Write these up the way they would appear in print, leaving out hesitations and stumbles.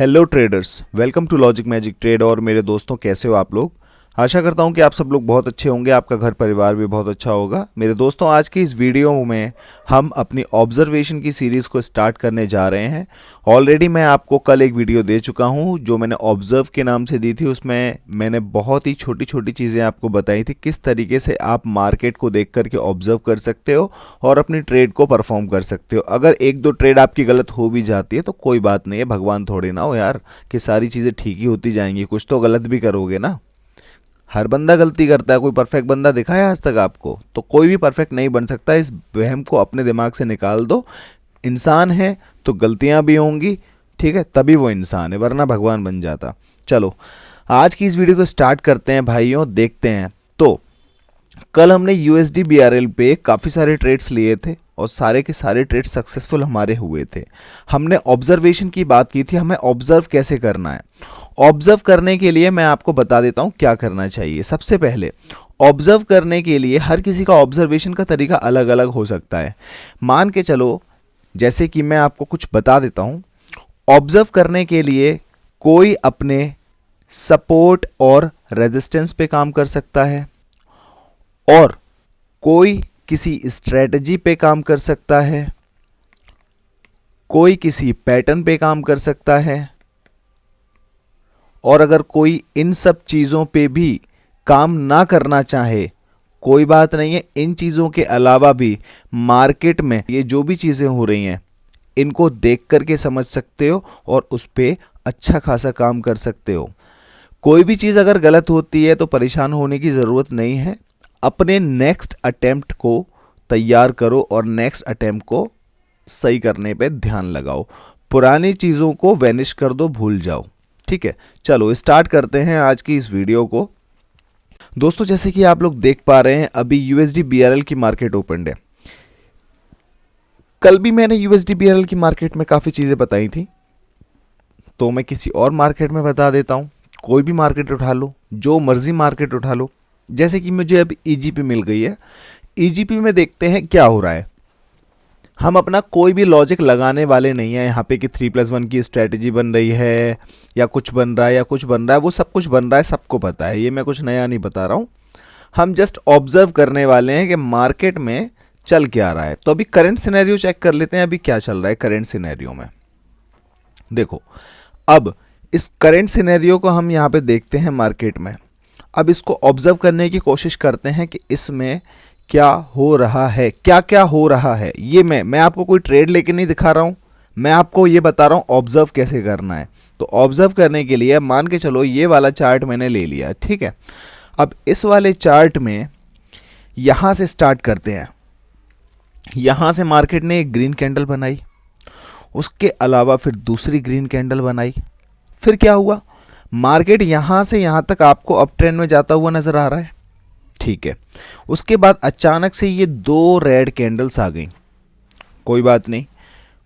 Hello traders, welcome to logic magic trade. और मेरे दोस्तों, कैसे हो आप लोग? आशा करता हूं कि आप सब लोग बहुत अच्छे होंगे, आपका घर परिवार भी बहुत अच्छा होगा। मेरे दोस्तों, आज की इस वीडियो में हम अपनी ऑब्जर्वेशन की सीरीज़ को स्टार्ट करने जा रहे हैं। ऑलरेडी मैं आपको कल एक वीडियो दे चुका हूं जो मैंने ऑब्जर्व के नाम से दी थी। उसमें मैंने बहुत ही छोटी छोटी चीज़ें आपको बताई थी, किस तरीके से आप मार्केट को देख करके ऑब्जर्व कर सकते हो और अपनी ट्रेड को परफॉर्म कर सकते हो। अगर एक दो ट्रेड आपकी गलत हो भी जाती है तो कोई बात नहीं है, भगवान थोड़े ना हो यार कि सारी चीज़ें ठीक ही होती जाएंगी, कुछ तो गलत भी करोगे ना। हर बंदा गलती करता है, कोई परफेक्ट बंदा दिखा है आज तक आपको? तो कोई भी परफेक्ट नहीं बन सकता। इस वहम को अपने दिमाग से निकाल दो। इंसान है तो गलतियां भी होंगी, ठीक है, तभी वो इंसान है, वरना भगवान बन जाता। चलो आज की इस वीडियो को स्टार्ट करते हैं भाइयों, देखते हैं। तो कल हमने यूएसडी बीआरएल पे काफ़ी सारे ट्रेड्स लिए थे और सारे के सारे ट्रेड सक्सेसफुल हमारे हुए थे। हमने ऑब्जर्वेशन की बात की थी, हमें ऑब्जर्व कैसे करना है। ऑब्जर्व करने के लिए मैं आपको बता देता हूं क्या करना चाहिए। सबसे पहले ऑब्जर्व करने के लिए हर किसी का ऑब्जर्वेशन का तरीका अलग अलग हो सकता है। मान के चलो, जैसे कि मैं आपको कुछ बता देता हूं। ऑब्जर्व करने के लिए कोई अपने सपोर्ट और रेजिस्टेंस पे काम कर सकता है, और कोई किसी स्ट्रेटजी पे काम कर सकता है, कोई किसी पैटर्न पे काम कर सकता है, और अगर कोई इन सब चीज़ों पे भी काम ना करना चाहे, कोई बात नहीं है। इन चीज़ों के अलावा भी मार्केट में ये जो भी चीज़ें हो रही हैं इनको देख करके समझ सकते हो और उस पर अच्छा खासा काम कर सकते हो। कोई भी चीज़ अगर गलत होती है तो परेशान होने की ज़रूरत नहीं है। अपने नेक्स्ट अटेम्प्ट को तैयार करो और नेक्स्ट अटेम्प्ट को सही करने पे ध्यान लगाओ। पुरानी चीज़ों को वैनिश कर दो, भूल जाओ। ठीक है, चलो स्टार्ट करते हैं आज की इस वीडियो को। दोस्तों, जैसे कि आप लोग देख पा रहे हैं, अभी यूएसडी बीआरएल की मार्केट ओपन है। कल भी मैंने यूएसडी बीआरएल की मार्केट में काफ़ी चीज़ें बताई थी, तो मैं किसी और मार्केट में बता देता हूँ। कोई भी मार्केट उठा लो, जो मर्जी मार्केट उठा लो। जैसे कि मुझे अब ईजीपी मिल गई है, ईजीपी में देखते हैं क्या हो रहा है। हम अपना कोई भी लॉजिक लगाने वाले नहीं है यहाँ पे कि 3+1 की स्ट्रेटजी बन रही है या कुछ बन रहा है या कुछ बन रहा है। वो सब कुछ बन रहा है, सबको पता है, ये मैं कुछ नया नहीं बता रहा हूँ। हम जस्ट ऑब्जर्व करने वाले हैं कि मार्केट में चल क्या रहा है। तो अभी करंट सिनेरियो चेक कर लेते हैं, अभी क्या चल रहा है करंट सिनेरियो में। देखो, अब इस करंट सिनेरियो को हम यहाँ पे देखते हैं मार्केट में। अब इसको ऑब्जर्व करने की कोशिश करते हैं कि इसमें क्या हो रहा है, क्या क्या हो रहा है। ये मैं आपको कोई ट्रेड लेके नहीं दिखा रहा हूं, मैं आपको ये बता रहा हूं ऑब्जर्व कैसे करना है। तो ऑब्जर्व करने के लिए मान के चलो ये वाला चार्ट मैंने ले लिया, ठीक है। अब इस वाले चार्ट में यहां से स्टार्ट करते हैं। यहां से मार्केट ने एक ग्रीन कैंडल बनाई, उसके अलावा फिर दूसरी ग्रीन कैंडल बनाई। फिर क्या हुआ, मार्केट यहां से यहां तक आपको अप ट्रेंड में जाता हुआ नजर आ रहा है, ठीक है। उसके बाद अचानक से ये दो रेड कैंडल्स आ गई, कोई बात नहीं।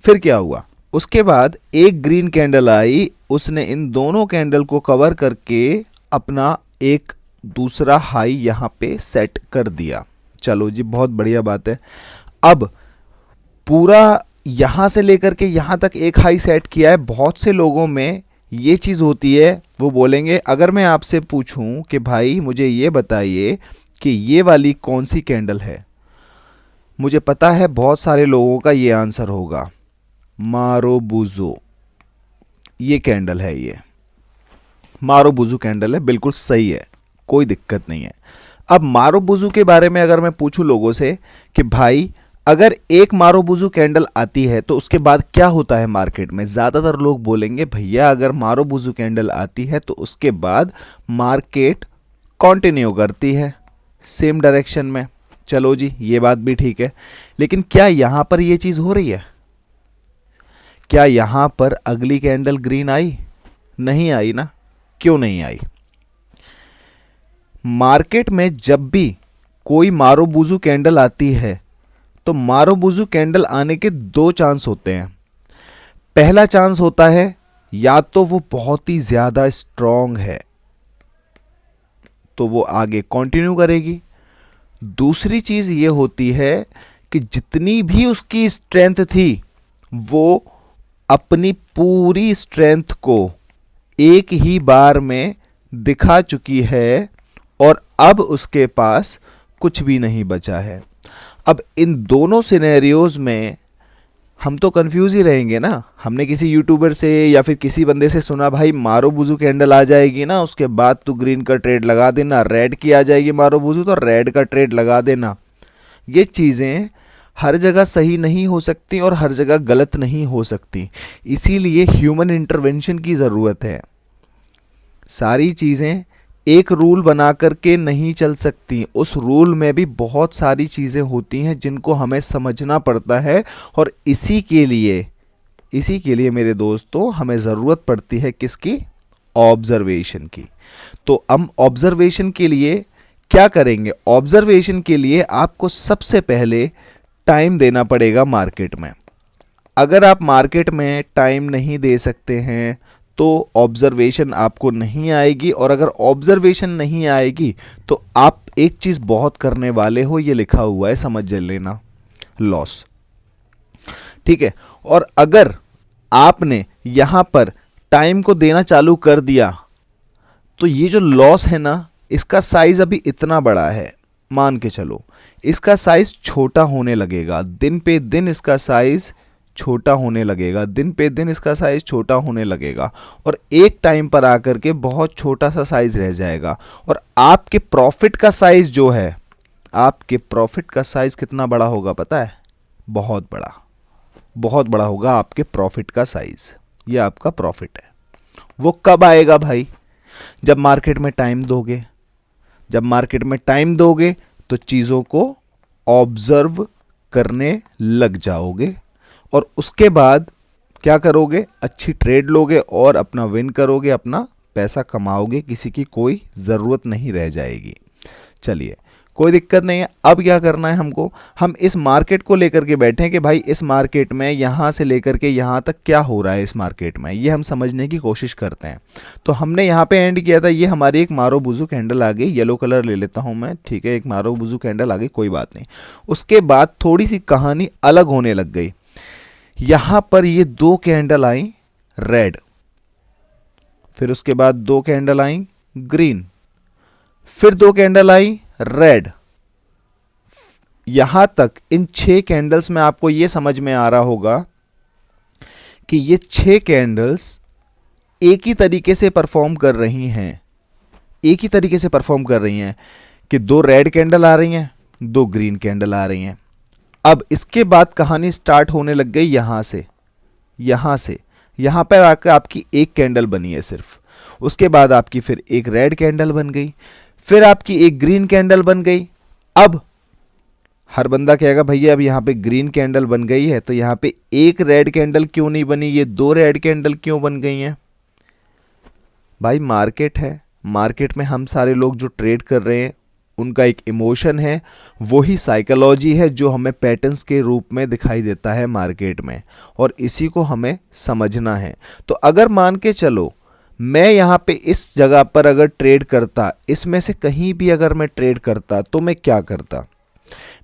फिर क्या हुआ, उसके बाद एक ग्रीन कैंडल आई, उसने इन दोनों कैंडल को कवर करके अपना एक दूसरा हाई यहां पे सेट कर दिया। चलो जी, बहुत बढ़िया बात है। अब पूरा यहां से लेकर के यहां तक एक हाई सेट किया है। बहुत से लोगों में ये चीज़ होती है, वो बोलेंगे, अगर मैं आपसे पूछूं कि भाई मुझे ये बताइए कि ये वाली कौन सी कैंडल है, मुझे पता है बहुत सारे लोगों का ये आंसर होगा, मारुबुजु। ये कैंडल है, ये मारुबुजु कैंडल है, बिल्कुल सही है, कोई दिक्कत नहीं है। अब मारुबुजु के बारे में अगर मैं पूछूं लोगों से कि भाई अगर एक मारुबुजु कैंडल आती है तो उसके बाद क्या होता है मार्केट में, ज़्यादातर लोग बोलेंगे भैया अगर मारुबुजु कैंडल आती है तो उसके बाद मार्केट कंटिन्यू करती है सेम डायरेक्शन में। चलो जी, ये बात भी ठीक है, लेकिन क्या यहां पर ये चीज हो रही है? क्या यहां पर अगली कैंडल ग्रीन आई? नहीं आई ना। क्यों नहीं आई? मार्केट में जब भी कोई मारुबुजु कैंडल आती है तो मारुबुजु कैंडल आने के दो चांस होते हैं। पहला चांस होता है या तो वो बहुत ही ज्यादा स्ट्रांग है तो वो आगे कंटिन्यू करेगी। दूसरी चीज ये होती है कि जितनी भी उसकी स्ट्रेंथ थी वो अपनी पूरी स्ट्रेंथ को एक ही बार में दिखा चुकी है और अब उसके पास कुछ भी नहीं बचा है। अब इन दोनों सिनेरियोज में हम तो कंफ्यूज ही रहेंगे ना। हमने किसी यूट्यूबर से या फिर किसी बंदे से सुना भाई मारुबुजु कैंडल आ जाएगी ना, उसके बाद तू ग्रीन का ट्रेड लगा देना, रेड की आ जाएगी मारुबुजु तो रेड का ट्रेड लगा देना। ये चीज़ें हर जगह सही नहीं हो सकती और हर जगह गलत नहीं हो सकती, इसीलिए ह्यूमन इंटरवेंशन की ज़रूरत है। सारी चीज़ें एक रूल बना करके नहीं चल सकती, उस रूल में भी बहुत सारी चीज़ें होती हैं जिनको हमें समझना पड़ता है। और इसी के लिए मेरे दोस्तों हमें ज़रूरत पड़ती है किसकी? ऑब्जर्वेशन की। तो हम ऑब्जर्वेशन के लिए क्या करेंगे? ऑब्जर्वेशन के लिए आपको सबसे पहले टाइम देना पड़ेगा मार्केट में। अगर आप मार्केट में टाइम नहीं दे सकते हैं तो ऑब्जर्वेशन आपको नहीं आएगी, और अगर ऑब्जर्वेशन नहीं आएगी तो आप एक चीज़ बहुत करने वाले हो, ये लिखा हुआ है समझ लेना, लॉस। ठीक है। और अगर आपने यहां पर टाइम को देना चालू कर दिया तो ये जो लॉस है ना, इसका साइज अभी इतना बड़ा है, मान के चलो इसका साइज छोटा होने लगेगा, दिन पे दिन इसका साइज छोटा होने लगेगा, दिन पे दिन इसका साइज छोटा होने लगेगा, और एक टाइम पर आकर के बहुत छोटा सा साइज रह जाएगा। और आपके प्रॉफिट का साइज जो है, आपके प्रॉफिट का साइज कितना बड़ा होगा पता है? बहुत बड़ा, बहुत बड़ा होगा आपके प्रॉफिट का साइज। ये आपका प्रॉफिट है। वो कब आएगा भाई? जब मार्केट में टाइम दोगे। जब मार्केट में टाइम दोगे तो चीज़ों को ऑब्जर्व करने लग जाओगे, और उसके बाद क्या करोगे? अच्छी ट्रेड लोगे और अपना विन करोगे, अपना पैसा कमाओगे, किसी की कोई ज़रूरत नहीं रह जाएगी। चलिए, कोई दिक्कत नहीं है। अब क्या करना है हमको? हम इस मार्केट को लेकर के बैठे हैं कि भाई इस मार्केट में यहाँ से लेकर के यहाँ तक क्या हो रहा है इस मार्केट में, ये हम समझने की कोशिश करते हैं। तो हमने यहाँ पे एंड किया था, ये हमारी एक मारुबुजु कैंडल आ गई, येलो कलर ले लेता हूँ मैं, ठीक है, एक मारुबुजु कैंडल आ गई, कोई बात नहीं। उसके बाद थोड़ी सी कहानी अलग होने लग गई। यहां पर ये दो कैंडल आई रेड, फिर उसके बाद दो कैंडल आई ग्रीन, फिर दो कैंडल आई रेड। यहां तक इन 6 कैंडल्स में आपको यह समझ में आ रहा होगा कि ये 6 कैंडल्स एक ही तरीके से परफॉर्म कर रही हैं, एक ही तरीके से परफॉर्म कर रही हैं कि दो रेड कैंडल आ रही हैं, दो ग्रीन कैंडल आ रही हैं। अब इसके बाद कहानी स्टार्ट होने लग गई यहां से, यहां पर आकर आपकी एक कैंडल बनी है सिर्फ, उसके बाद आपकी फिर एक रेड कैंडल बन गई, फिर आपकी एक ग्रीन कैंडल बन गई। अब हर बंदा कहेगा भैया अब यहां पे ग्रीन कैंडल बन गई है तो यहां पे एक रेड कैंडल क्यों नहीं बनी, ये दो रेड कैंडल क्यों बन गई हैं? भाई मार्केट है, मार्केट में हम सारे लोग जो ट्रेड कर रहे हैं उनका एक इमोशन है, वही साइकोलॉजी है जो हमें पैटर्न्स के रूप में दिखाई देता है मार्केट में, और इसी को हमें समझना है। तो अगर मान के चलो मैं यहाँ पे इस जगह पर अगर ट्रेड करता, इसमें से कहीं भी अगर मैं ट्रेड करता तो मैं क्या करता?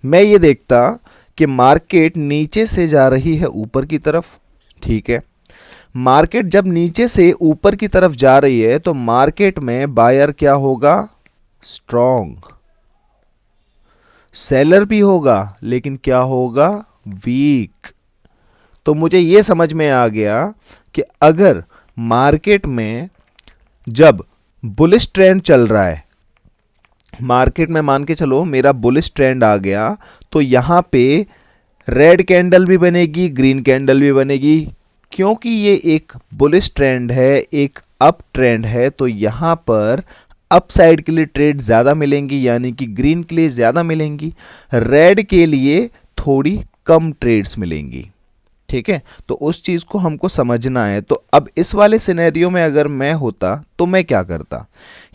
मैं ये देखता कि मार्केट नीचे से जा रही है ऊपर की तरफ, ठीक है। मार्केट जब नीचे से ऊपर की तरफ जा रही है तो मार्केट में बायर क्या होगा? स्ट्रॉन्ग। सेलर भी होगा लेकिन क्या होगा? वीक। तो मुझे यह समझ में आ गया कि अगर मार्केट में जब बुलिश ट्रेंड चल रहा है, मार्केट में मान के चलो मेरा बुलिश ट्रेंड आ गया, तो यहां पे रेड कैंडल भी बनेगी, ग्रीन कैंडल भी बनेगी, क्योंकि ये एक बुलिश ट्रेंड है, एक अप ट्रेंड है, तो यहां पर अप साइड के लिए ट्रेड ज़्यादा मिलेंगी, यानी कि ग्रीन के लिए ज़्यादा मिलेंगी, रेड के लिए थोड़ी कम ट्रेड्स मिलेंगी, ठीक है। तो उस चीज़ को हमको समझना है। तो अब इस वाले सिनेरियो में अगर मैं होता तो मैं क्या करता?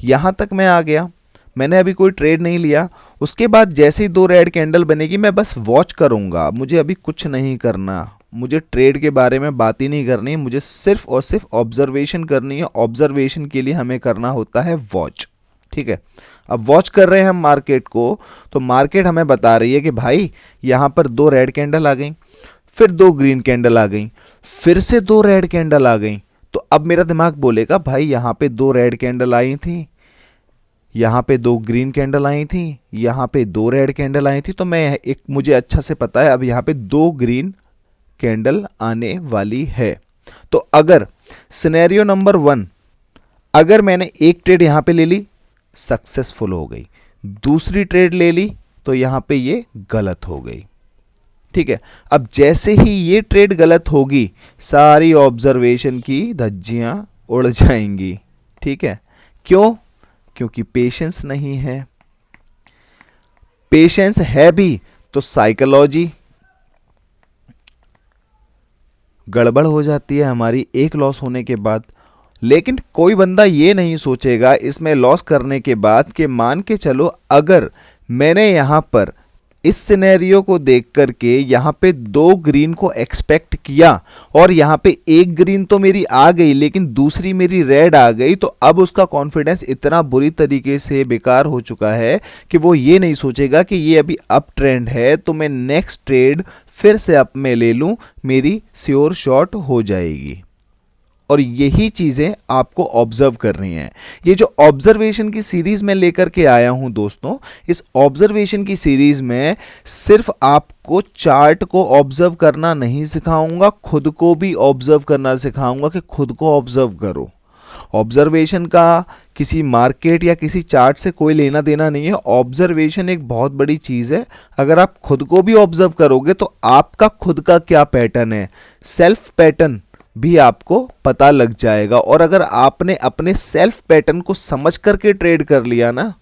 यहाँ तक मैं आ गया, मैंने अभी कोई ट्रेड नहीं लिया, उसके बाद जैसे ही दो रेड कैंडल बनेगी मैं बस वॉच करूँगा, मुझे अभी कुछ नहीं करना, मुझे ट्रेड के बारे में बात ही नहीं करनी, मुझे सिर्फ और सिर्फ ऑब्जर्वेशन करनी है। ऑब्जर्वेशन के लिए हमें करना होता है वॉच, ठीक है। अब वॉच कर रहे हैं हम मार्केट को, तो मार्केट हमें बता रही है कि भाई यहाँ पर दो रेड कैंडल आ गई, फिर दो ग्रीन कैंडल आ गई, फिर से 2 रेड कैंडल आ गई, तो अब मेरा दिमाग बोलेगा भाई यहां पे 2 रेड कैंडल आई थी, यहां पे 2 ग्रीन कैंडल आई थी, यहां पे 2 रेड कैंडल आई थी, तो मैं एक मुझे अच्छा से पता है अब यहां पे 2 ग्रीन कैंडल आने वाली है। तो अगर सिनेरियो नंबर 1, अगर मैंने एक ट्रेड यहां पे ले ली, सक्सेसफुल हो गई, दूसरी ट्रेड ले ली तो यहां पे ये गलत हो गई। ठीक है, अब जैसे ही ये ट्रेड गलत होगी सारी ऑब्जर्वेशन की धज्जियां उड़ जाएंगी। ठीक है, क्यों? क्योंकि पेशेंस नहीं है। पेशेंस है भी तो साइकोलॉजी गड़बड़ हो जाती है हमारी एक लॉस होने के बाद। लेकिन कोई बंदा ये नहीं सोचेगा इसमें लॉस करने के बाद कि मान के चलो अगर मैंने यहां पर इस सिनेरियो को देख करके यहां पे 2 ग्रीन को एक्सपेक्ट किया और यहां पे एक ग्रीन तो मेरी आ गई लेकिन दूसरी मेरी रेड आ गई, तो अब उसका कॉन्फिडेंस इतना बुरी तरीके से बेकार हो चुका है कि वो ये नहीं सोचेगा कि ये अभी अप ट्रेंड है तो मैं नेक्स्ट ट्रेड फिर से अप में ले लूं, मेरी श्योर शॉट हो जाएगी। और यही चीजें आपको ऑब्जर्व करनी है। ये जो ऑब्जर्वेशन की सीरीज में लेकर के आया हूं दोस्तों, इस ऑब्जर्वेशन की सीरीज में सिर्फ आपको चार्ट को ऑब्जर्व करना नहीं सिखाऊंगा, खुद को भी ऑब्जर्व करना सिखाऊंगा कि खुद को ऑब्जर्व करो। ऑब्जर्वेशन का किसी मार्केट या किसी चार्ट से कोई लेना देना नहीं है। ऑब्जर्वेशन एक बहुत बड़ी चीज है। अगर आप खुद को भी ऑब्जर्व करोगे तो आपका खुद का क्या पैटर्न है, सेल्फ पैटर्न भी आपको पता लग जाएगा। और अगर आपने अपने सेल्फ पैटर्न को समझ करके ट्रेड कर लिया ना,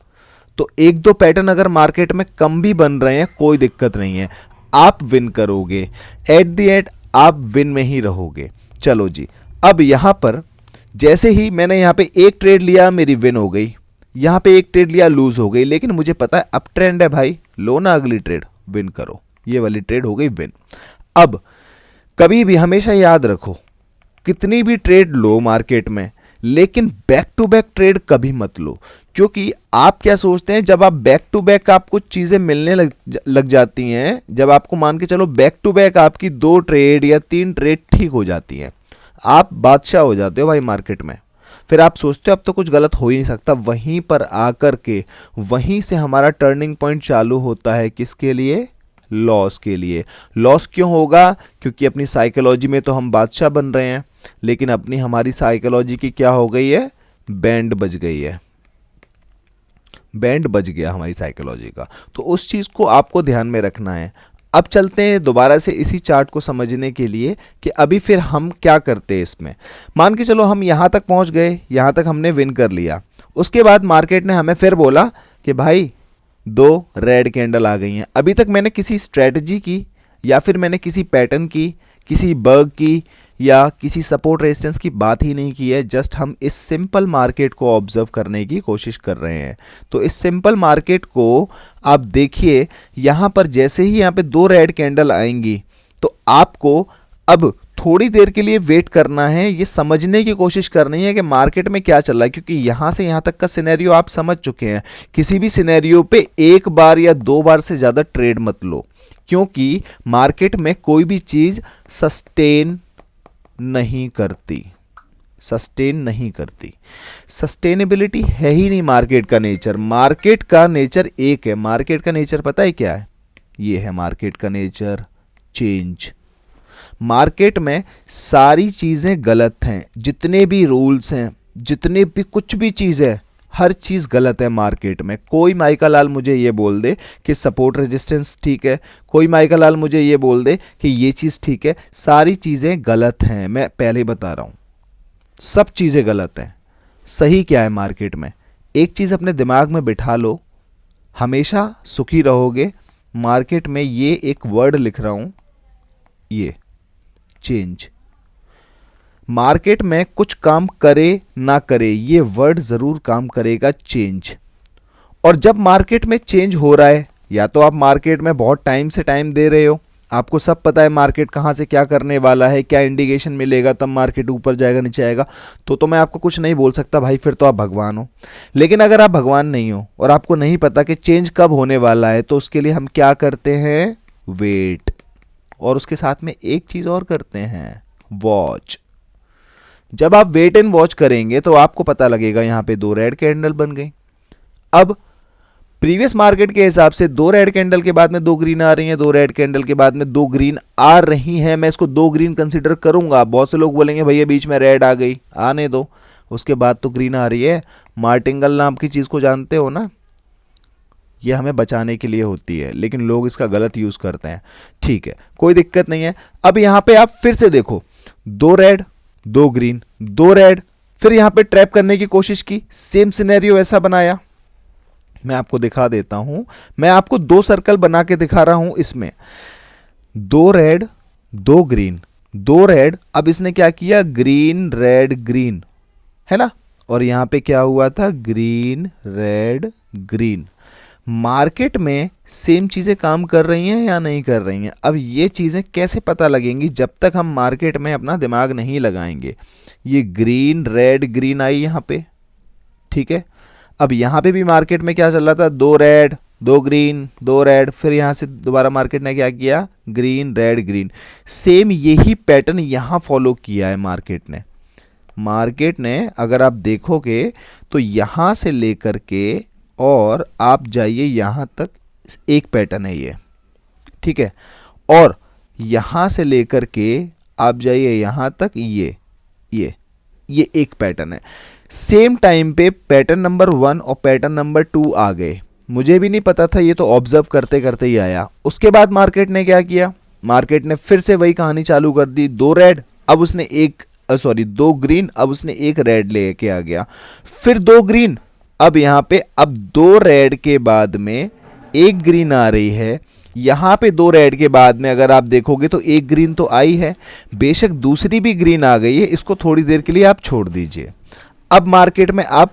तो 1-2 पैटर्न अगर मार्केट में कम भी बन रहे हैं कोई दिक्कत नहीं है, आप विन करोगे। एट द एंड आप विन में ही रहोगे। चलो जी, अब यहां पर जैसे ही मैंने यहां पे एक ट्रेड लिया मेरी विन हो गई, यहां पे एक ट्रेड लिया लूज हो गई, लेकिन मुझे पता है अप ट्रेंड है भाई, लो ना अगली ट्रेड, विन करो। ये वाली ट्रेड हो गई विन। अब कभी भी हमेशा याद रखो, कितनी भी ट्रेड लो मार्केट में, लेकिन बैक टू बैक ट्रेड कभी मत लो। क्योंकि आप क्या सोचते हैं, जब आप बैक टू बैक आपको चीजें मिलने लग जाती हैं, जब आपको मान के चलो बैक टू बैक आपकी 2 ट्रेड या 3 ट्रेड ठीक हो जाती हैं, आप बादशाह हो जाते हो भाई मार्केट में। फिर आप सोचते हो अब तो कुछ गलत हो ही नहीं सकता। वहीं पर आकर के वहीं से हमारा टर्निंग पॉइंट चालू होता है। किसके लिए? लॉस के लिए। लॉस क्यों होगा? क्योंकि अपनी साइकोलॉजी में तो हम बादशाह बन रहे हैं, लेकिन अपनी हमारी साइकोलॉजी की क्या हो गई है? बैंड बज गई है, बैंड बज गया हमारी साइकोलॉजी का। तो उस चीज को आपको ध्यान में रखना है। अब चलते हैं दोबारा से इसी चार्ट को समझने के लिए कि अभी फिर हम क्या करते हैं इसमें। मान के चलो हम यहां तक पहुंच गए, यहां तक हमने विन कर लिया। उसके बाद मार्केट ने हमें फिर बोला कि भाई 2 रेड कैंडल आ गई हैं। अभी तक मैंने किसी स्ट्रेटजी की या फिर मैंने किसी पैटर्न की, किसी बग की या किसी सपोर्ट रेजिस्टेंस की बात ही नहीं की है। जस्ट हम इस सिंपल मार्केट को ऑब्जर्व करने की कोशिश कर रहे हैं। तो इस सिंपल मार्केट को आप देखिए, यहां पर जैसे ही यहां पे 2 रेड कैंडल आएंगी तो आपको अब थोड़ी देर के लिए वेट करना है, ये समझने की कोशिश करनी है कि मार्केट में क्या चल रहा है। क्योंकि यहां से यहां तक का सिनेरियो आप समझ चुके हैं। किसी भी सिनेरियो पे 1 बार या 2 बार से ज्यादा ट्रेड मत लो, क्योंकि मार्केट में कोई भी चीज सस्टेन नहीं करती, सस्टेन नहीं करती। सस्टेनेबिलिटी है ही नहीं मार्केट का नेचर। मार्केट का नेचर एक है। मार्केट का नेचर पता है क्या है? ये है मार्केट का नेचर, चेंज। मार्केट में सारी चीजें गलत हैं, जितने भी रूल्स हैं, जितने भी कुछ भी चीज है, हर चीज गलत है मार्केट में। कोई माइका लाल मुझे ये बोल दे कि सपोर्ट रेजिस्टेंस ठीक है, कोई माइका लाल मुझे ये बोल दे कि ये चीज ठीक है, सारी चीजें गलत हैं। मैं पहले ही बता रहा हूं, सब चीजें गलत हैं। सही क्या है मार्केट में? एक चीज अपने दिमाग में बिठा लो, हमेशा सुखी रहोगे। मार्केट में ये एक वर्ड लिख रहा हूं, ये चेंज। मार्केट में कुछ काम करे ना करे, ये वर्ड जरूर काम करेगा, चेंज। और जब मार्केट में चेंज हो रहा है, या तो आप मार्केट में बहुत टाइम से टाइम दे रहे हो, आपको सब पता है मार्केट कहां से क्या करने वाला है, क्या इंडिकेशन मिलेगा तब मार्केट ऊपर जाएगा नीचे आएगा, तो मैं आपको कुछ नहीं बोल सकता भाई, फिर तो आप भगवान हो। लेकिन अगर आप भगवान नहीं हो और आपको नहीं पता कि चेंज कब होने वाला है, तो उसके लिए हम क्या करते हैं? वेट। और उसके साथ में एक चीज और करते हैं, वॉच। जब आप वेट एंड वॉच करेंगे तो आपको पता लगेगा यहां पे 2 रेड कैंडल बन गई। अब प्रीवियस मार्केट के हिसाब से 2 रेड कैंडल के बाद में 2 ग्रीन आ रही हैं, 2 रेड कैंडल के बाद में 2 ग्रीन आ रही हैं, मैं इसको 2 ग्रीन कंसीडर करूंगा। बहुत से लोग बोलेंगे भैया बीच में रेड आ गई, आने दो, उसके बाद तो ग्रीन आ रही है। मार्टिंगल नाम की चीज को जानते हो ना, ये हमें बचाने के लिए होती है, लेकिन लोग इसका गलत यूज करते हैं। ठीक है, कोई दिक्कत नहीं है। अब यहां पे आप फिर से देखो, 2 रेड 2 ग्रीन 2 रेड, फिर यहां पे ट्रैप करने की कोशिश की, सेम सिनेरियो ऐसा बनाया। मैं आपको दिखा देता हूं, मैं आपको 2 सर्कल बना के दिखा रहा हूं। इसमें 2 रेड 2 ग्रीन 2 रेड, अब इसने क्या किया, ग्रीन रेड ग्रीन, है ना, और यहां पे क्या हुआ था, ग्रीन रेड ग्रीन। मार्केट में सेम चीजें काम कर रही हैं या नहीं कर रही हैं? अब ये चीजें कैसे पता लगेंगी जब तक हम मार्केट में अपना दिमाग नहीं लगाएंगे। ये ग्रीन रेड ग्रीन आई यहां पे, ठीक है। अब यहां पे भी मार्केट में क्या चल रहा था, 2 रेड 2 ग्रीन 2 रेड, फिर यहां से दोबारा मार्केट ने क्या किया, ग्रीन रेड ग्रीन। सेम यही पैटर्न यहां फॉलो किया है मार्केट ने अगर आप देखोगे तो यहां से लेकर के और आप जाइए यहां तक, एक पैटर्न है ये, ठीक है। और यहां से लेकर के आप जाइए यहां तक, ये एक पैटर्न है। सेम टाइम पे पैटर्न नंबर 1 और पैटर्न नंबर 2 आ गए। मुझे भी नहीं पता था, ये तो ऑब्जर्व करते करते ही आया। उसके बाद मार्केट ने क्या किया, मार्केट ने फिर से वही कहानी चालू कर दी। 2 रेड, अब उसने 2 ग्रीन, अब उसने 1 रेड लेके आ गया। फिर 2 ग्रीन, अब यहां पे अब 2 रेड के बाद में 1 ग्रीन आ रही है। यहां पे 2 रेड के बाद में अगर आप देखोगे तो 1 ग्रीन तो आई है, बेशक दूसरी भी ग्रीन आ गई है, इसको थोड़ी देर के लिए आप छोड़ दीजिए। अब मार्केट में आप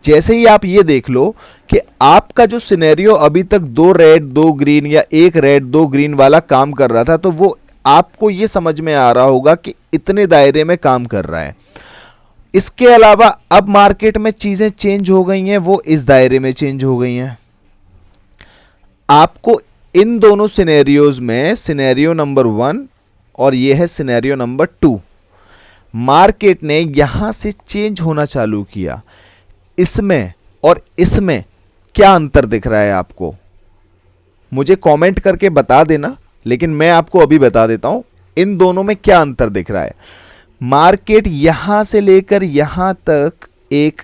जैसे ही आप ये देख लो कि आपका जो सिनेरियो अभी तक 2 रेड 2 ग्रीन या 1 रेड 2 ग्रीन वाला काम कर रहा था, तो वो आपको ये समझ में आ रहा होगा कि इतने दायरे में काम कर रहा है। इसके अलावा अब मार्केट में चीजें चेंज हो गई हैं, वो इस दायरे में चेंज हो गई हैं। आपको इन दोनों सिनेरियोज में, सिनेरियो नंबर 1 और ये है सिनेरियो नंबर 2, मार्केट ने यहां से चेंज होना चालू किया। इसमें और इसमें क्या अंतर दिख रहा है आपको, मुझे कमेंट करके बता देना, लेकिन मैं आपको अभी बता देता हूं इन दोनों में क्या अंतर दिख रहा है। मार्केट यहां से लेकर यहां तक एक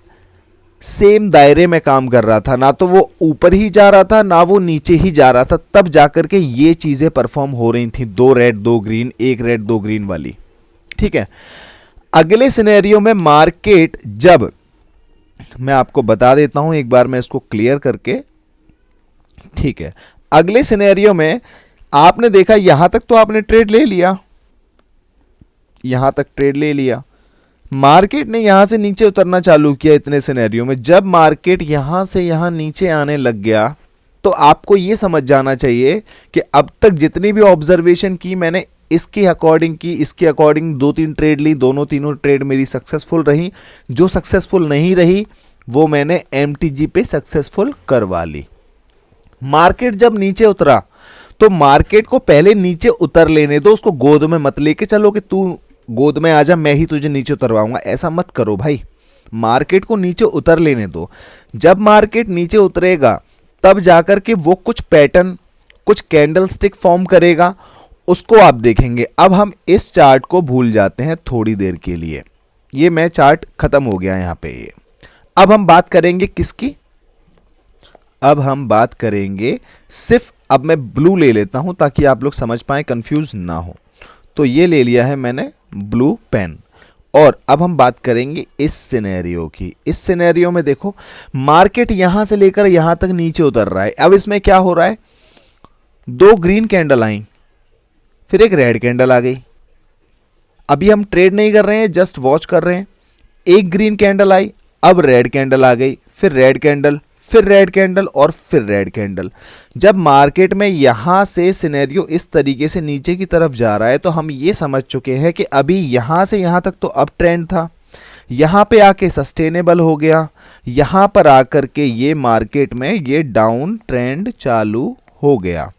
सेम दायरे में काम कर रहा था, ना तो वो ऊपर ही जा रहा था ना वो नीचे ही जा रहा था, तब जाकर के ये चीजें परफॉर्म हो रही थी, 2 रेड 2 ग्रीन 1 रेड 2 ग्रीन वाली, ठीक है। अगले सिनेरियो में मार्केट, जब मैं आपको बता देता हूं एक बार मैं इसको क्लियर करके, ठीक है। अगले सिनेरियो में आपने देखा यहां तक तो आपने ट्रेड ले लिया, यहां तक ट्रेड ले लिया, मार्केट ने यहां से नीचे उतरना चालू किया। इतने सिनेरियो में जब मार्केट यहां से यहां नीचे आने लग गया तो आपको यह समझ जाना चाहिए कि अब तक जितनी भी ऑब्जर्वेशन की मैंने इसके अकॉर्डिंग की, इसके अकॉर्डिंग 2-3 ट्रेड ली, दोनों तीनों ट्रेड मेरी सक्सेसफुल रही। जो सक्सेसफुल नहीं रही वो मैंने एमटीजी पे सक्सेसफुल करवा ली। मार्केट जब नीचे उतरा तो मार्केट को पहले नीचे उतर लेने दो, उसको गोद में मत लेके चलो कि तू गोद में आ जा मैं ही तुझे नीचे उतरवाऊंगा, ऐसा मत करो भाई। मार्केट को नीचे उतर लेने दो। जब मार्केट नीचे उतरेगा तब जाकर के वो कुछ पैटर्न, कुछ कैंडल स्टिक फॉर्म करेगा, उसको आप देखेंगे। अब हम इस चार्ट को भूल जाते हैं थोड़ी देर के लिए, ये मैं चार्ट खत्म हो गया यहां पे। ये अब हम बात करेंगे किसकी, अब हम बात करेंगे सिर्फ, अब मैं ब्लू ले लेता हूं ताकि आप लोग समझ पाए, कंफ्यूज ना हो। तो ये ले लिया है मैंने ब्लू पेन, और अब हम बात करेंगे इस सिनेरियो की। इस सिनेरियो में देखो मार्केट यहां से लेकर यहां तक नीचे उतर रहा है। अब इसमें क्या हो रहा है, 2 ग्रीन कैंडल आई, फिर 1 रेड कैंडल आ गई। अभी हम ट्रेड नहीं कर रहे हैं, जस्ट वॉच कर रहे हैं। 1 ग्रीन कैंडल आई, अब रेड कैंडल आ गई, फिर रेड कैंडल, फिर रेड कैंडल और फिर रेड कैंडल। जब मार्केट में यहां से सिनेरियो इस तरीके से नीचे की तरफ जा रहा है तो हम ये समझ चुके हैं कि अभी यहां से यहां तक तो अप ट्रेंड था, यहां पे आके सस्टेनेबल हो गया, यहां पर आकर के ये मार्केट में ये डाउन ट्रेंड चालू हो गया।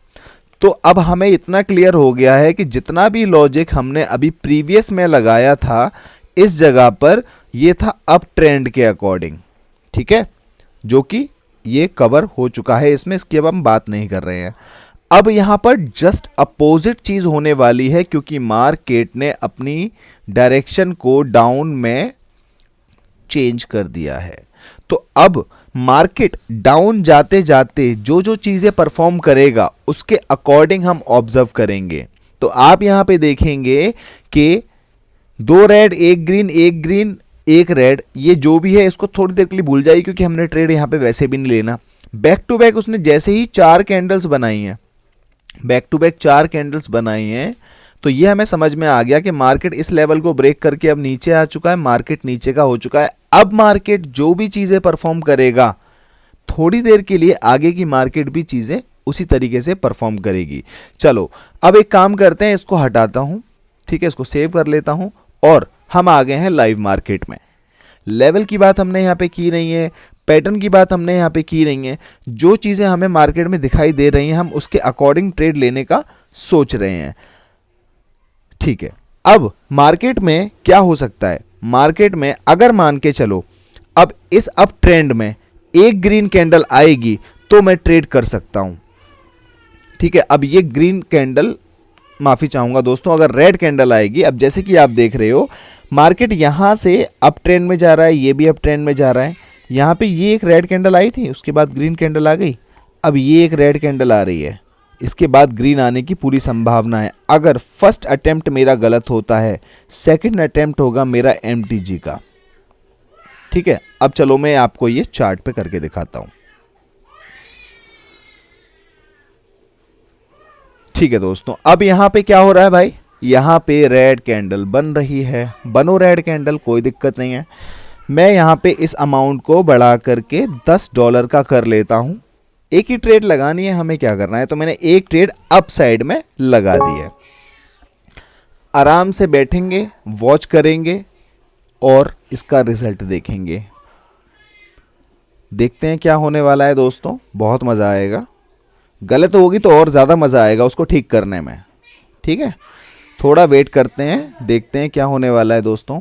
तो अब हमें इतना क्लियर हो गया है कि जितना भी लॉजिक हमने अभी प्रीवियस में लगाया था इस जगह पर, ये था अप ट्रेंड के अकॉर्डिंग, ठीक है, जो कि ये कवर हो चुका है इसमें, इसकी अब हम बात नहीं कर रहे हैं। अब यहां पर जस्ट अपोजिट चीज होने वाली है, क्योंकि मार्केट ने अपनी डायरेक्शन को डाउन में चेंज कर दिया है। तो अब मार्केट डाउन जाते जाते जो जो चीजें परफॉर्म करेगा उसके अकॉर्डिंग हम ऑब्जर्व करेंगे। तो आप यहां पे देखेंगे कि 2 रेड 1 ग्रीन 1 ग्रीन 1 रेड, ये जो भी है इसको थोड़ी देर के लिए भूल जाइए, क्योंकि हमने ट्रेड यहां पे वैसे भी नहीं लेना। बैक टू बैक उसने जैसे ही 4 कैंडल्स बनाई हैं, बैक टू बैक 4 कैंडल्स बनाई हैं, तो ये हमें समझ में आ गया कि मार्केट इस लेवल को ब्रेक करके अब नीचे आ चुका है, मार्केट नीचे का हो चुका है। अब मार्केट जो भी चीजें परफॉर्म करेगा थोड़ी देर के लिए आगे की मार्केट भी चीजें उसी तरीके से परफॉर्म करेगी। चलो अब एक काम करते हैं, इसको हटाता हूं, ठीक है, इसको सेव कर लेता हूं और हम आ गए हैं लाइव मार्केट में। लेवल की बात हमने यहां पे की नहीं है, पैटर्न की बात हमने यहां पे की नहीं है, जो चीजें हमें मार्केट में दिखाई दे रही हैं हम उसके अकॉर्डिंग ट्रेड लेने का सोच रहे हैं, ठीक है। अब मार्केट में क्या हो सकता है, मार्केट में अगर मान के चलो अब इस अप ट्रेंड में एक ग्रीन कैंडल आएगी तो मैं ट्रेड कर सकता हूं, ठीक है। अब ये ग्रीन कैंडल, माफी चाहूंगा दोस्तों, अगर रेड कैंडल आएगी, अब जैसे कि आप देख रहे हो मार्केट यहां से अप ट्रेंड में जा रहा है, ये भी अप ट्रेंड में जा रहा है, यहां पे ये एक रेड कैंडल आई थी, उसके बाद ग्रीन कैंडल आ गई, अब ये एक रेड कैंडल आ रही है, इसके बाद ग्रीन आने की पूरी संभावना है। अगर फर्स्ट अटेम्प्ट मेरा गलत होता है, सेकंड अटेम्प्ट होगा मेरा एमटीजी का, ठीक है। अब चलो मैं आपको ये चार्ट पे करके दिखाता हूं, ठीक है दोस्तों। अब यहां पे क्या हो रहा है भाई, यहां पे रेड कैंडल बन रही है, बनो रेड कैंडल, कोई दिक्कत नहीं है। मैं यहां पे इस अमाउंट को बढ़ा करके $10 का कर लेता हूं। एक ही ट्रेड लगानी है, हमें क्या करना है, तो मैंने एक ट्रेड अप साइड में लगा दी है। आराम से बैठेंगे, वॉच करेंगे और इसका रिजल्ट देखेंगे। देखते हैं क्या होने वाला है दोस्तों, बहुत मजा आएगा। गलत होगी तो और ज्यादा मजा आएगा उसको ठीक करने में, ठीक है। थोड़ा वेट करते हैं, देखते हैं क्या होने वाला है दोस्तों।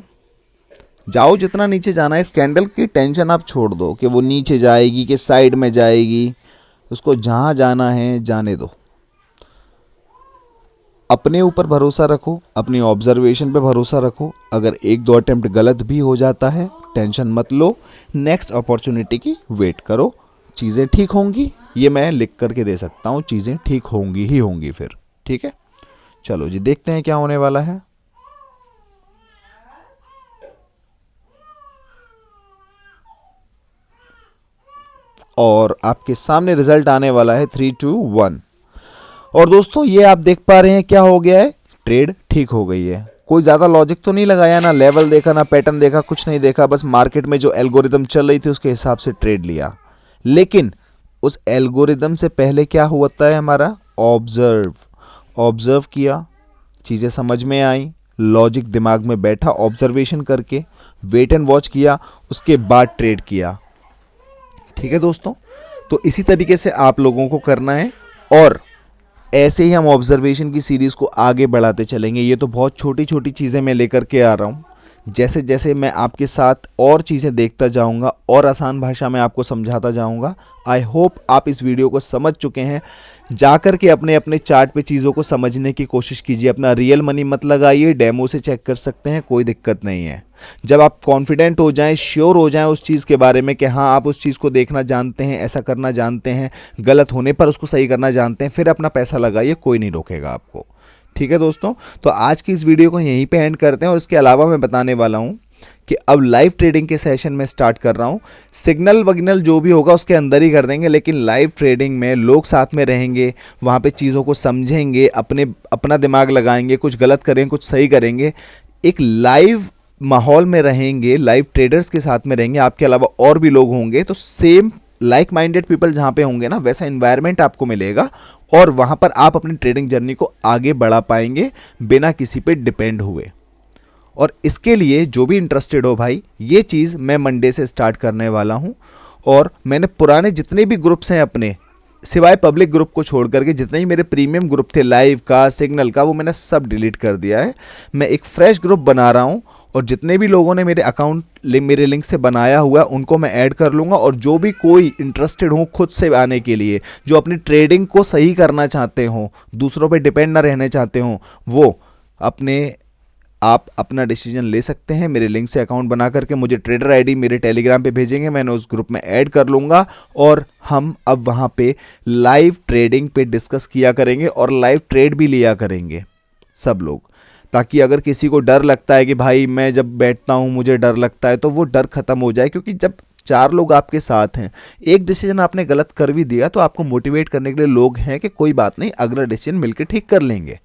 जाओ जितना नीचे जाना है, इस कैंडल की टेंशन आप छोड़ दो कि वो नीचे जाएगी कि साइड में जाएगी, उसको जहां जाना है जाने दो। अपने ऊपर भरोसा रखो, अपनी ऑब्जर्वेशन पे भरोसा रखो। अगर 1-2 अटेम्प्ट गलत भी हो जाता है टेंशन मत लो, नेक्स्ट अपॉर्चुनिटी की वेट करो, चीज़ें ठीक होंगी। ये मैं लिख करके दे सकता हूँ, चीज़ें ठीक होंगी ही होंगी फिर, ठीक है। चलो जी देखते हैं क्या होने वाला है। और आपके सामने रिजल्ट आने वाला है 3, 2, 1। और दोस्तों ये आप देख पा रहे हैं क्या हो गया है, ट्रेड ठीक हो गई है। कोई ज़्यादा लॉजिक तो नहीं लगाया, ना लेवल देखा, ना पैटर्न देखा, कुछ नहीं देखा, बस मार्केट में जो एल्गोरिदम चल रही थी उसके हिसाब से ट्रेड लिया। लेकिन उस एल्गोरिदम से पहले क्या होता है हमारा, ऑब्जर्व किया, चीज़ें समझ में आई, लॉजिक दिमाग में बैठा, ऑब्जर्वेशन करके वेट एंड वॉच किया, उसके बाद ट्रेड किया, ठीक है दोस्तों। तो इसी तरीके से आप लोगों को करना है और ऐसे ही हम ऑब्जर्वेशन की सीरीज को आगे बढ़ाते चलेंगे। ये तो बहुत छोटी छोटी चीज़ें मैं लेकर के आ रहा हूँ, जैसे जैसे मैं आपके साथ और चीज़ें देखता जाऊँगा और आसान भाषा में आपको समझाता जाऊँगा। आई होप आप इस वीडियो को समझ चुके हैं। जाकर के अपने अपने चार्ट पे चीज़ों को समझने की कोशिश कीजिए। अपना रियल मनी मत लगाइए, डेमो से चेक कर सकते हैं, कोई दिक्कत नहीं है। जब आप कॉन्फिडेंट हो जाएं, श्योर हो जाएं उस चीज़ के बारे में कि हाँ आप उस चीज़ को देखना जानते हैं, ऐसा करना जानते हैं, गलत होने पर उसको सही करना जानते हैं, फिर अपना पैसा लगाइए, कोई नहीं रोकेगा आपको, ठीक है दोस्तों। तो आज की इस वीडियो को यहीं पे एंड करते हैं। और इसके अलावा मैं बताने वाला हूँ कि अब लाइव ट्रेडिंग के सेशन में स्टार्ट कर रहा हूँ। सिग्नल वग्नल जो भी होगा उसके अंदर ही कर देंगे, लेकिन लाइव ट्रेडिंग में लोग साथ में रहेंगे, वहाँ पे चीज़ों को समझेंगे, अपना दिमाग लगाएंगे, कुछ गलत करेंगे कुछ सही करेंगे, एक लाइव माहौल में रहेंगे, लाइव ट्रेडर्स के साथ में रहेंगे, आपके अलावा और भी लोग होंगे। तो सेम लाइक माइंडेड पीपल जहाँ पे होंगे ना, वैसा इन्वायरमेंट आपको मिलेगा और वहाँ पर आप अपनी ट्रेडिंग जर्नी को आगे बढ़ा पाएंगे बिना किसी पे डिपेंड हुए। और इसके लिए जो भी इंटरेस्टेड हो भाई, ये चीज़ मैं मंडे से स्टार्ट करने वाला हूँ। और मैंने पुराने जितने भी ग्रुप्स हैं अपने, सिवाय पब्लिक ग्रुप को छोड़ करके जितने ही मेरे प्रीमियम ग्रुप थे लाइव का, सिग्नल का, वो मैंने सब डिलीट कर दिया है। मैं एक फ्रेश ग्रुप बना रहा हूँ और जितने भी लोगों ने मेरे अकाउंट मेरे लिंक से बनाया हुआ है उनको मैं ऐड कर लूँगा। और जो भी कोई इंटरेस्टेड हो खुद से आने के लिए, जो अपनी ट्रेडिंग को सही करना चाहते हो, दूसरों पे डिपेंड ना रहने चाहते हो, वो आप अपना डिसीजन ले सकते हैं। मेरे लिंक से अकाउंट बना करके मुझे ट्रेडर आईडी मेरे टेलीग्राम पे भेजेंगे, मैंने उस ग्रुप में ऐड कर लूँगा और हम अब वहाँ पे लाइव ट्रेडिंग पे डिस्कस किया करेंगे और लाइव ट्रेड भी लिया करेंगे सब लोग, ताकि अगर किसी को डर लगता है कि भाई मैं जब बैठता हूँ मुझे डर लगता है, तो वो डर खत्म हो जाए। क्योंकि जब 4 लोग आपके साथ हैं, एक डिसीजन आपने गलत कर भी दिया तो आपको मोटिवेट करने के लिए लोग हैं कि कोई बात नहीं, अगला डिसीजन मिलकर ठीक कर लेंगे,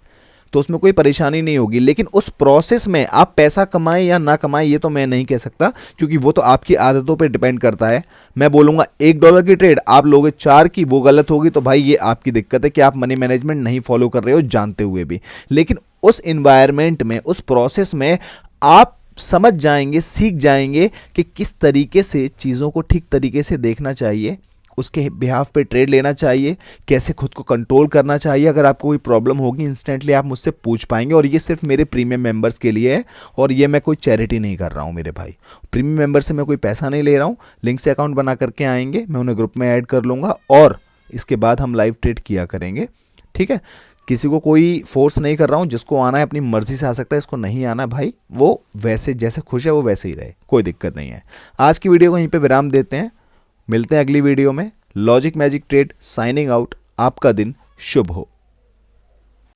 तो उसमें कोई परेशानी नहीं होगी। लेकिन उस प्रोसेस में आप पैसा कमाएं या ना कमाएं ये तो मैं नहीं कह सकता, क्योंकि वो तो आपकी आदतों पे डिपेंड करता है। मैं बोलूँगा $1 की ट्रेड, आप लोगे 4 की, वो गलत होगी, तो भाई ये आपकी दिक्कत है कि आप मनी मैनेजमेंट नहीं फॉलो कर रहे हो जानते हुए भी। लेकिन उस इन्वायरमेंट में, उस प्रोसेस में आप समझ जाएंगे, सीख जाएंगे कि किस तरीके से चीज़ों को ठीक तरीके से देखना चाहिए, उसके बिहाफ पे ट्रेड लेना चाहिए, कैसे खुद को कंट्रोल करना चाहिए। अगर आपको कोई प्रॉब्लम होगी इंस्टेंटली आप मुझसे पूछ पाएंगे। और ये सिर्फ मेरे प्रीमियम मेंबर्स के लिए है और ये मैं कोई चैरिटी नहीं कर रहा हूँ मेरे भाई। प्रीमियम मेंबर से मैं कोई पैसा नहीं ले रहा हूँ। लिंक से अकाउंट बना करके आएंगे, मैं उन्हें ग्रुप में ऐड कर लूँगा और इसके बाद हम लाइव ट्रेड किया करेंगे। ठीक है, किसी को कोई फोर्स नहीं कर रहा हूँ, जिसको आना है अपनी मर्जी से आ सकता है, इसको नहीं आना भाई वो वैसे जैसे खुश है वो वैसे ही रहे, कोई दिक्कत नहीं है। आज की वीडियो को यहीं पे विराम देते हैं, मिलते हैं अगली वीडियो में। Logic magic trade signing out. आपका दिन शुभ हो।